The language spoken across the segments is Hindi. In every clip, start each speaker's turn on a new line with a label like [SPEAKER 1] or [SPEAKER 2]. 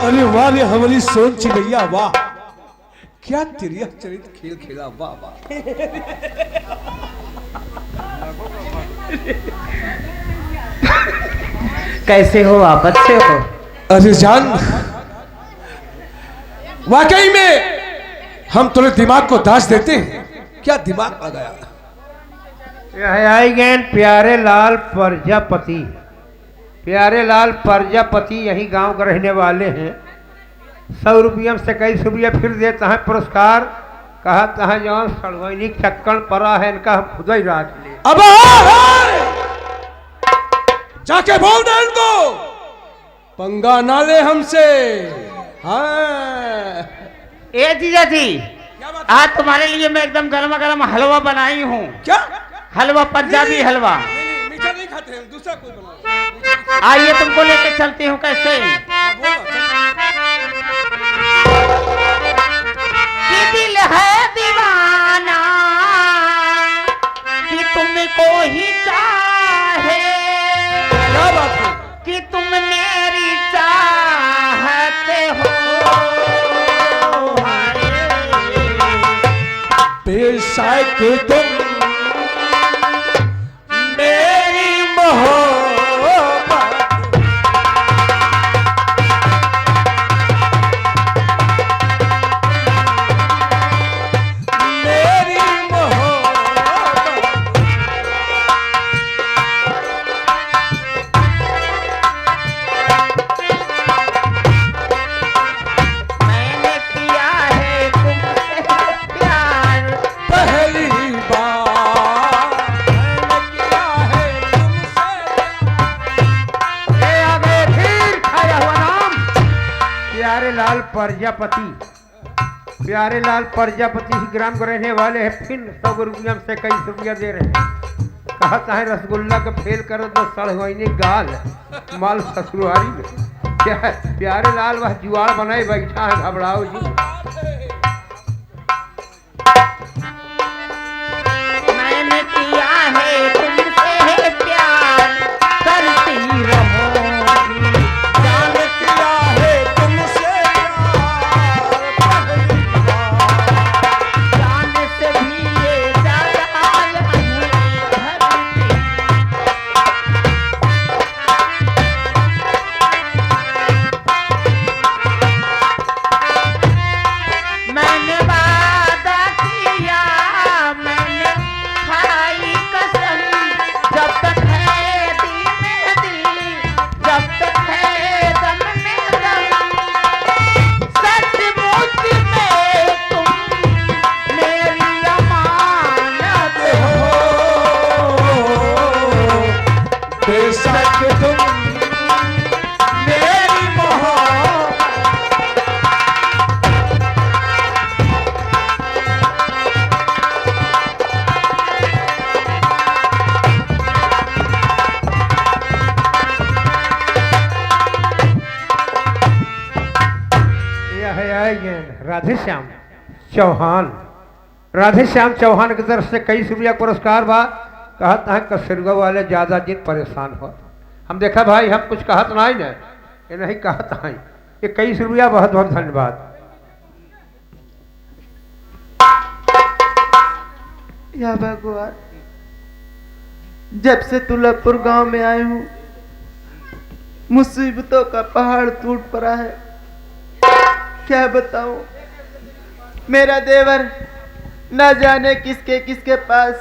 [SPEAKER 1] अरे वाह रे हमारी सोन चिड़ैया वाह, क्या तेरी चरित खेल खेला, वाह वाह।
[SPEAKER 2] कैसे हो आप, अच्छे हो?
[SPEAKER 1] अरे जान, वाकई में हम तुम्हें दिमाग को दाज देते हैं, क्या दिमाग लगाया।
[SPEAKER 2] यह आई गए प्यारे लाल प्रजापति। प्यारे लाल प्रजापति यही गांव के रहने वाले हैं। 100 रुपया से कई रुपया फिर देता है पुरस्कार। कहा तहा जौन सड़वैनिक चक्कर पड़ा है इनका हम खुद ही राख ले।
[SPEAKER 1] अब जाके बोल दे इनको पंगा ना ले हमसे। हाँ
[SPEAKER 3] ए जीजा जी, आज तुम्हारे लिए मैं एकदम गर्मा गर्म हलवा बनाई हूँ।
[SPEAKER 1] क्या
[SPEAKER 3] हलवा, पंजाबी हलवा।
[SPEAKER 1] मीठा नहीं खाते हम, दूसरा कोई बनाओ।
[SPEAKER 3] आइए तुमको लेके चलती हूँ। कैसे कि दिल है दीवाना कि तुमको ही चाहे,
[SPEAKER 1] क्या बात है,
[SPEAKER 3] कि तुम मेरी चाहते हो।
[SPEAKER 1] बेशक तुम मेरी मोहब्बत, मेरी मोहब्बत।
[SPEAKER 3] मैंने किया है तुमसे प्यार,
[SPEAKER 1] पहली बार मैंने किया है तुमसे।
[SPEAKER 2] ये आ गए फिर खाया हुआ नाम प्यारे लाल प्रजापति। प्यारे लाल प्रजापति ही ग्राम के रहने वाले हैं। फिर 100 रुपया से कई रुपया दे रहे हैं। कहता है रसगुल्ला का फेल करो तो सड़वैनी गाल माल ससुरारी में। क्या है प्यारे लाल वह जुआड़ बनाए बैठा है घबराओ जी।
[SPEAKER 3] मैंने किया है तुमसे प्यार, करती रहोगी।
[SPEAKER 1] जान किया है तुमसे प्यार, पहली बार।
[SPEAKER 3] जान से भी ये ज्यादा नहीं भरती। मैंने वादा किया, मैंने खाई कसम, जब तक है दिल में दिल, जब तक है दम में दम, सचमुच में तुम मेरी अमानत हो।
[SPEAKER 1] बेशक तुम मेरी मोहब्बत।
[SPEAKER 2] यह आएंगे राधे श्याम चौहान। राधे श्याम चौहान की तरफ से कई रुपया पुरस्कार बा। कहता है कसरगा वाले ज्यादा दिन परेशान हो। हम देखा भाई हम कुछ कहत नहीं ना, ये नहीं कहता है ये कई रुपया। बहुत बहुत धन्यवाद।
[SPEAKER 4] या भगवान, जब से तुलपुर गांव में आए हूँ मुसीबतों का पहाड़ टूट पड़ा है। क्या बताऊं, मेरा देवर न जाने किसके किसके पास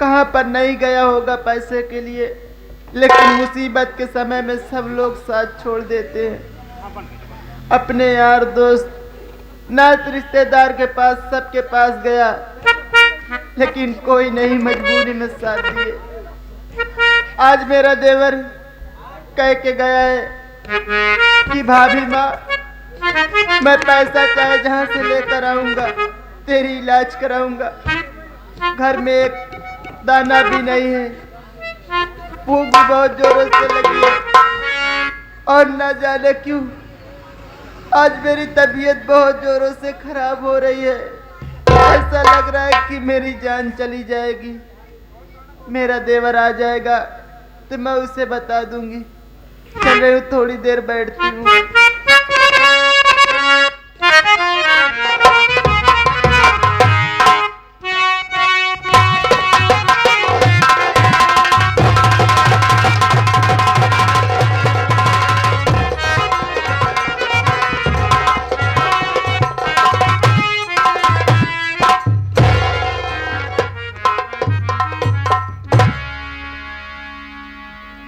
[SPEAKER 4] कहां पर नहीं गया होगा पैसे के लिए, लेकिन मुसीबत के समय में सब लोग साथ छोड़ देते हैं। अपने यार दोस्त नात रिश्तेदार के पास सबके पास गया, लेकिन कोई नहीं मजबूरी में साथ दिए। आज मेरा देवर कह के गया है कि भाभी माँ, मैं पैसा चाहे जहाँ से लेकर आऊंगा तेरी इलाज कराऊंगा। घर में एक दाना भी नहीं है, भूख भी बहुत जोरों से लगी है और न जाने क्यों आज मेरी तबीयत बहुत जोरों से खराब हो रही है। ऐसा लग रहा है कि मेरी जान चली जाएगी। मेरा देवर आ जाएगा तो मैं उसे बता दूंगी। चल रही हूँ, थोड़ी देर बैठती हूँ।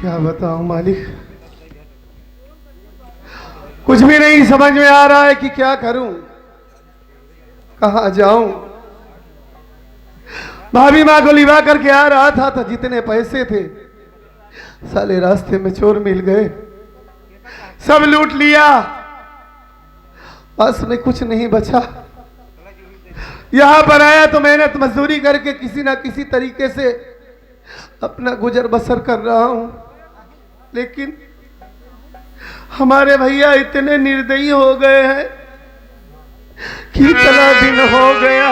[SPEAKER 5] क्या बताऊं मालिक, कुछ भी नहीं समझ में आ रहा है कि क्या करूं, कहां जाऊं। भाभी माँ को लिवा करके आ रहा था तो जितने पैसे थे साले रास्ते में चोर मिल गए, सब लूट लिया, पास में कुछ नहीं बचा। यहां पर आया तो मेहनत मजदूरी करके किसी ना किसी तरीके से अपना गुजर बसर कर रहा हूं, लेकिन हमारे भैया इतने निर्दयी हो गए हैं कि इतना दिन हो गया,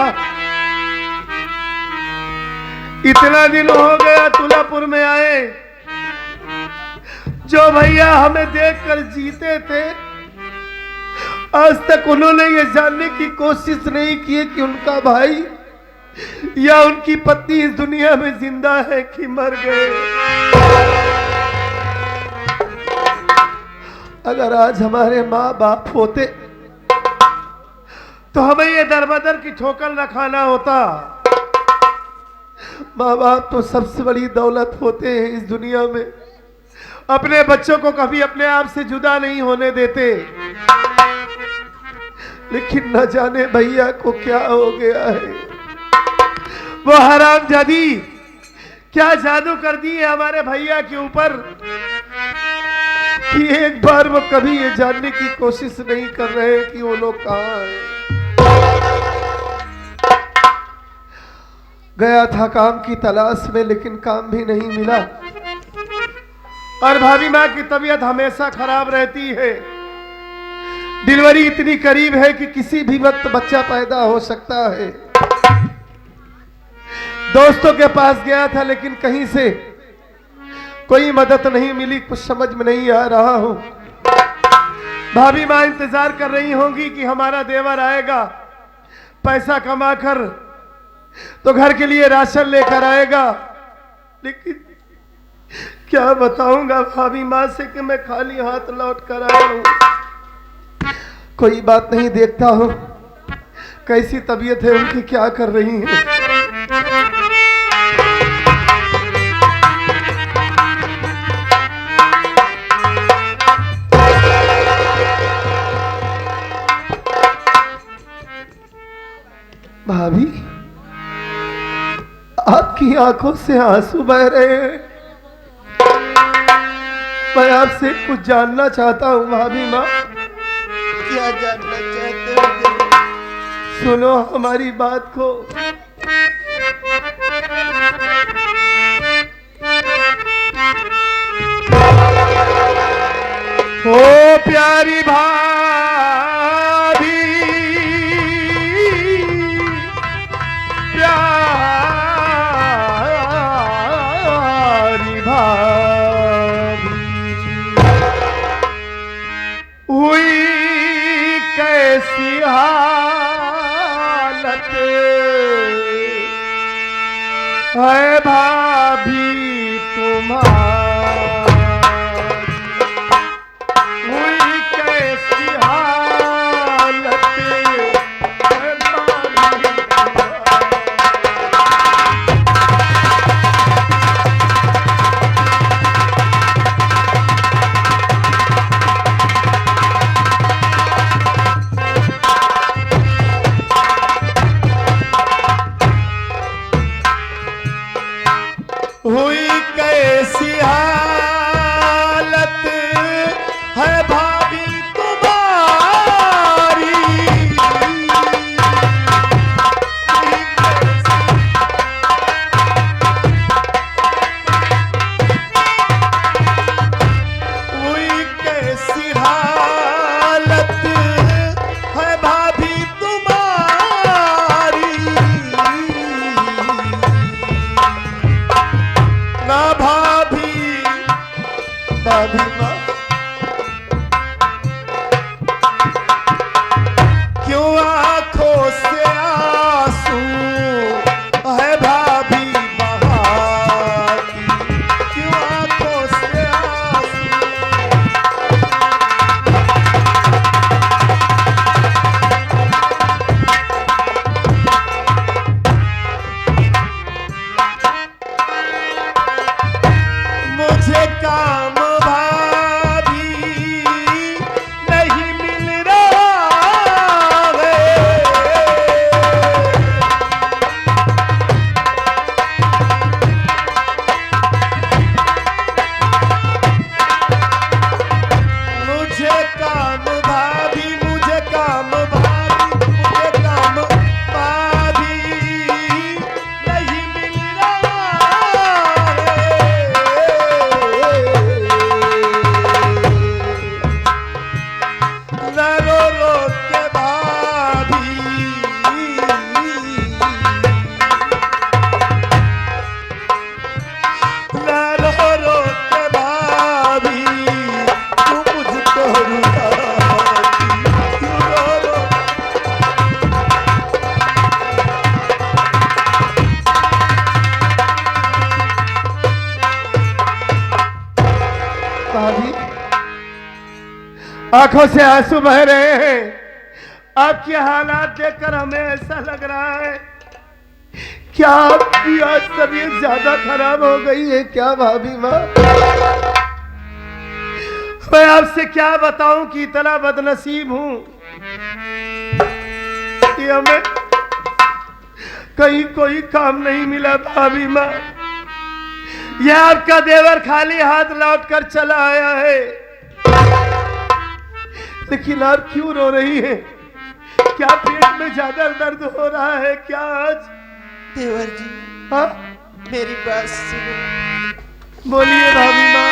[SPEAKER 5] इतना दिन हो गया तुलापुर में आए, जो भैया हमें देखकर जीते थे आज तक उन्होंने ये जानने की कोशिश नहीं की कि उनका भाई या उनकी पत्नी इस दुनिया में जिंदा है कि मर गए। अगर आज हमारे माँ बाप होते तो हमें ये दरबदर की ठोकर न खाना होता। माँ बाप तो सबसे बड़ी दौलत होते हैं इस दुनिया में, अपने बच्चों को कभी अपने आप से जुदा नहीं होने देते, लेकिन न जाने भैया को क्या हो गया है। वो हरामजादी क्या जादू कर दी है हमारे भैया के ऊपर कि एक बार वो कभी ये जानने की कोशिश नहीं कर रहे कि वो लोग कहां हैं। गया था काम की तलाश में, लेकिन काम भी नहीं मिला और भाभी माँ की तबीयत हमेशा खराब रहती है। डिलीवरी इतनी करीब है कि किसी भी वक्त बच्चा पैदा हो सकता है। दोस्तों के पास गया था लेकिन कहीं से कोई मदद नहीं मिली, कुछ समझ में नहीं आ रहा हूं। भाभी माँ इंतजार कर रही होंगी कि हमारा देवर आएगा, पैसा कमाकर तो घर के लिए राशन लेकर आएगा, लेकिन क्या बताऊंगा भाभी माँ से कि मैं खाली हाथ लौट कर आया हूं। कोई बात नहीं, देखता हूं कैसी तबीयत है उनकी, क्या कर रही है। भाभी, आपकी आंखों से आंसू बह रहे हैं, मैं आपसे कुछ जानना चाहता हूं। भाभी माँ,
[SPEAKER 4] क्या जानना चाहते हो?
[SPEAKER 5] सुनो हमारी बात को। ओ प्यारी भाभी, प्यारी भाभी, हुई कैसी हालत है भाभी तुम्हारी, हुई कैसी हालत है भाभी हुई कैसी हालत है भाभी तुम्हारी, हुई कैसी हालत है भाभी तुम्हारी, ना भाभी, भाभी माँ क्यों आंखों से आंसू है भाभी बहाती, क्यों आंखों से आंसू। मुझे का भाभी आंखों से आंसू बह रहे हैं। आपके हालात देखकर हमें ऐसा लग रहा है क्या आपकी आज तबीयत ज्यादा खराब हो गई है क्या भाभी माँ? मैं आपसे क्या बताऊं कि इतना बदनसीब हूं कि हमें कहीं कोई काम नहीं मिला भाभी माँ। यह आपका देवर खाली हाथ लौट कर चला आया है, लेकिन आप क्यों रो रही है? क्या पेट में ज्यादा दर्द हो रहा है क्या आज?
[SPEAKER 4] देवर जी,
[SPEAKER 5] हाँ
[SPEAKER 4] मेरी बात सुनो।
[SPEAKER 5] बोलिए भाभी माँ।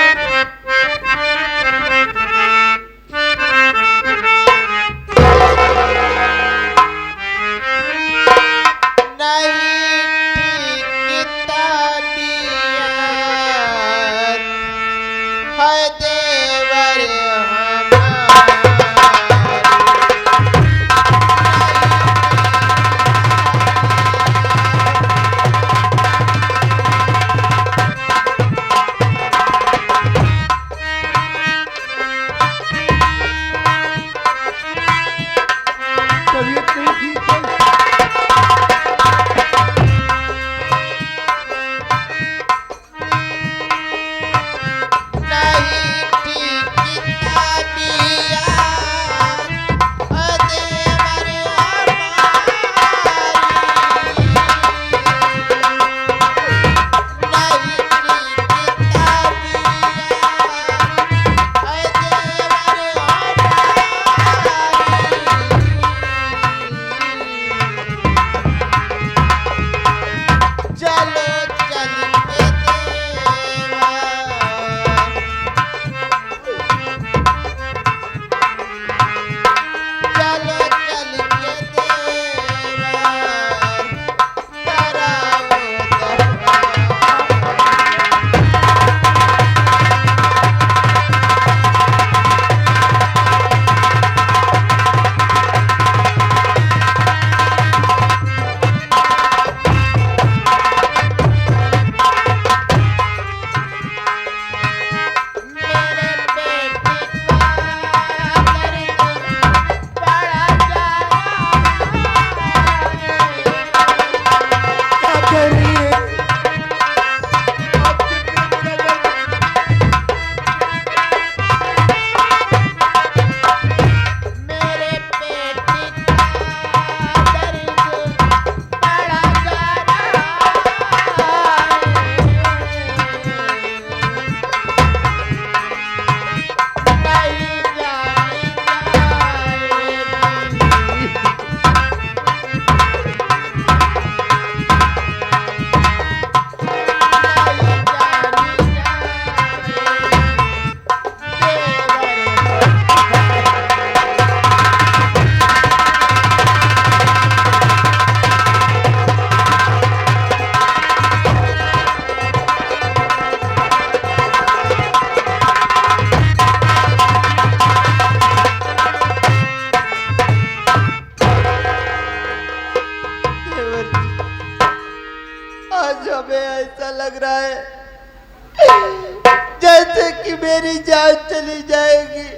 [SPEAKER 4] जैसे कि मेरी जान चली जाएगी।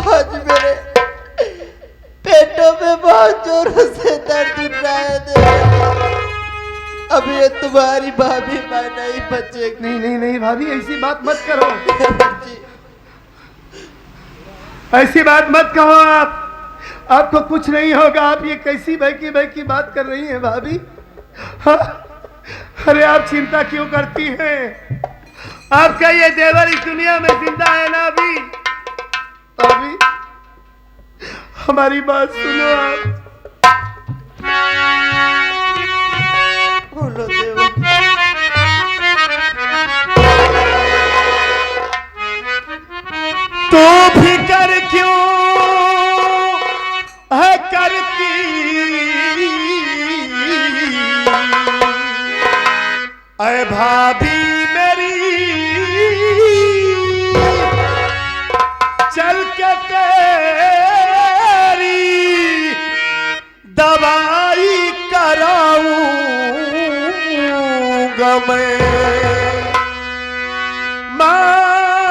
[SPEAKER 4] आज मेरे पेटों में बहुत जोरों से दर्द उठ रहा है देवर। अब ये तुम्हारी भाभी माँ नहीं बचेगी।
[SPEAKER 5] नहीं नहीं नहीं भाभी, ऐसी बात मत करो। ऐसी बात मत कहो आप। आपको कुछ नहीं होगा। आप ये कैसी बहकी की बात कर रही हैं भाभी? हाँ? अरे आप चिंता क्यों करती हैं? आपका ये देवर इस दुनिया में जिंदा है ना अभी? अभी हमारी बात सुनो आप।
[SPEAKER 4] बोलो देवर।
[SPEAKER 5] तो फिकर क्यों है करती, अरे भाभी मेरी चल के तेरी दवाई कराऊंगा मैं। माँ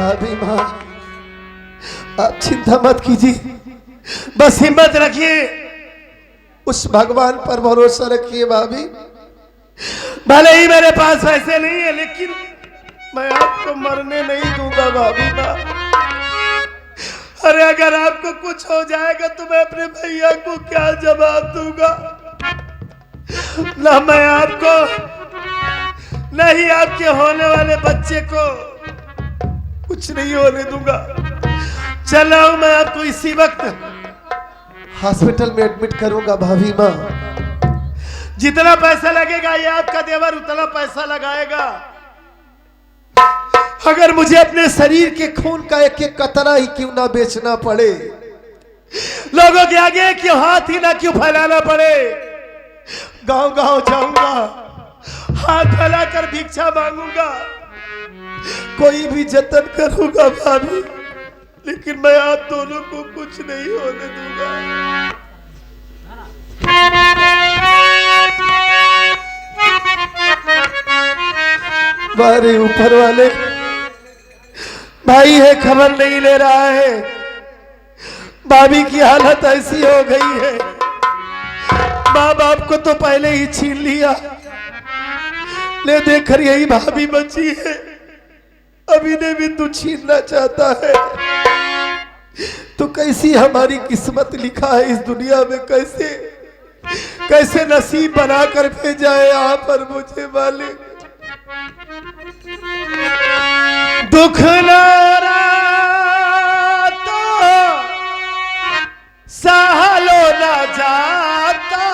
[SPEAKER 5] भाभी माँ, आप चिंता मत कीजिए, बस हिम्मत रखिए, उस भगवान पर भरोसा रखिए भाभी। भले ही मेरे पास पैसे नहीं है, लेकिन मैं आपको मरने नहीं दूंगा भाभी माँ। अरे अगर आपको कुछ हो जाएगा तो मैं अपने भैया को क्या जवाब दूंगा? ना मैं आपको, नहीं आपके होने वाले बच्चे को कुछ नहीं होने दूंगा। चल रहा हूं मैं आपको इसी वक्त हॉस्पिटल में एडमिट करूंगा भाभी माँ। जितना पैसा लगेगा ये आपका देवर उतना पैसा लगाएगा। अगर मुझे अपने शरीर के खून का एक एक कतरा ही क्यों ना बेचना पड़े, लोगों के आगे क्यों हाथ ही ना क्यों फैलाना पड़े, गांव गांव जाऊंगा, हाथ फैलाकर भिक्षा मांगूंगा, कोई भी जतन करूंगा भाभी, लेकिन मैं आप दोनों को कुछ नहीं होने दूंगा। बारे ऊपर वाले, भाई है खबर नहीं ले रहा है, भाभी की हालत ऐसी हो गई है, माँ बाप को तो पहले ही छीन लिया, ले देखकर यही भाभी बची है, अभी ने भी तू छीनना चाहता है। तो कैसी हमारी किस्मत लिखा है इस दुनिया में, कैसे कैसे नसीब बनाकर भेजा है यहाँ पर मुझे मालिक। दुख नारा तो सहलो ना जाता,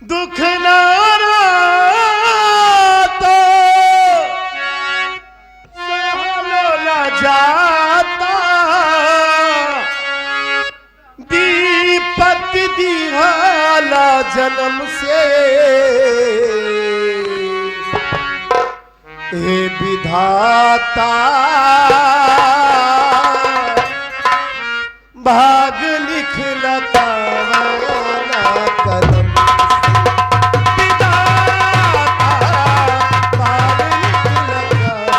[SPEAKER 5] दुख नारा तो सहलो ना जाता, दीपत दिहाला जन्म से, हे विधाता भाग लिख लताना कलम से, विधाता भाग लिख लताना,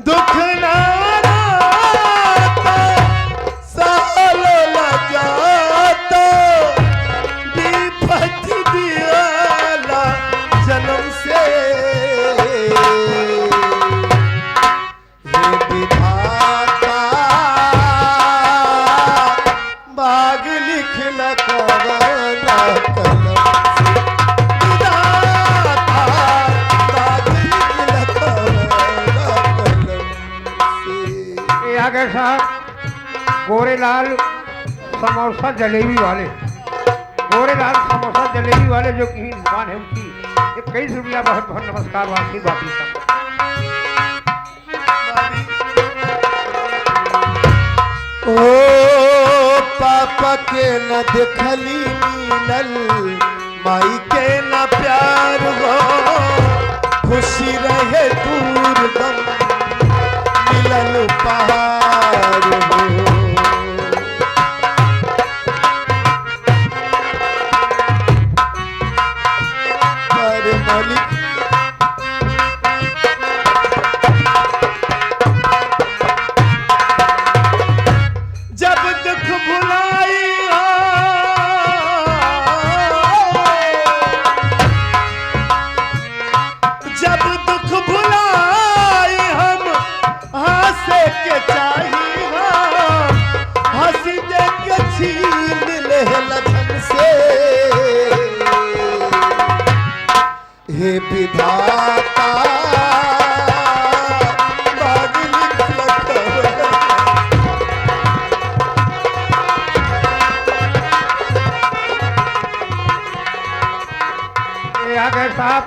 [SPEAKER 5] दुख नारा तो सहलो न जाता, विपत दियाला जन्म से, हे विधाता भाग लिख लताना कलम से, विधाता भाग लिख लताना कलम से।
[SPEAKER 2] ये आगे साहब गोरेलाल समोसा जलेबी वाले, गोरेलाल समोसा जलेबी वाले जो की दुकान है उनकी 21 रुपया। बहुत बहुत नमस्कार वासी बापी साहब।
[SPEAKER 5] ओ पापा के न देखली मिलल, माई के न प्यार हो, खुशी रहे दूर दम मिलल पहाड़ हो। पर मालिक जब दुख भुलाई जब दुख भुलाई हम हंसे के चाहिए, हंसी दे के छीन ले लखन से, हे विधाता भाग लिख लताना।
[SPEAKER 2] ये आगे साहब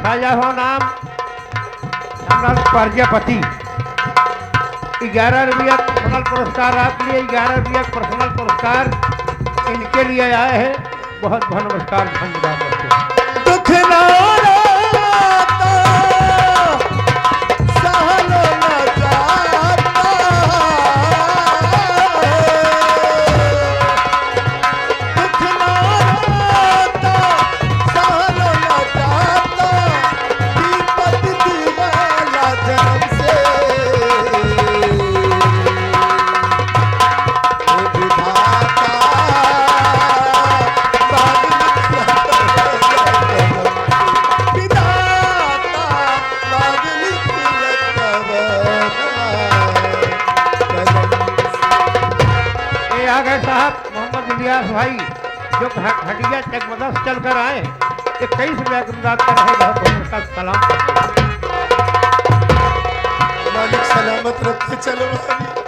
[SPEAKER 2] राजा हो नाम सम्राट प्रजापति, 11 रुपया पर्सनल पुरस्कार आपके लिए, 11 रुपया पर्सनल पुरस्कार इनके लिए आए हैं। बहुत बहुत नमस्कार, धन्यवाद।
[SPEAKER 5] दुख नारा तो सहलो न जाता,
[SPEAKER 2] आ गए साहब मोहम्मद इलियास भाई जो हटिया चकमदा से चल कर आए। 21 रुपया की मदद कर रहे बहुत बहुत सलाम।
[SPEAKER 5] मालिक सलामत रखे। चलो भाभी।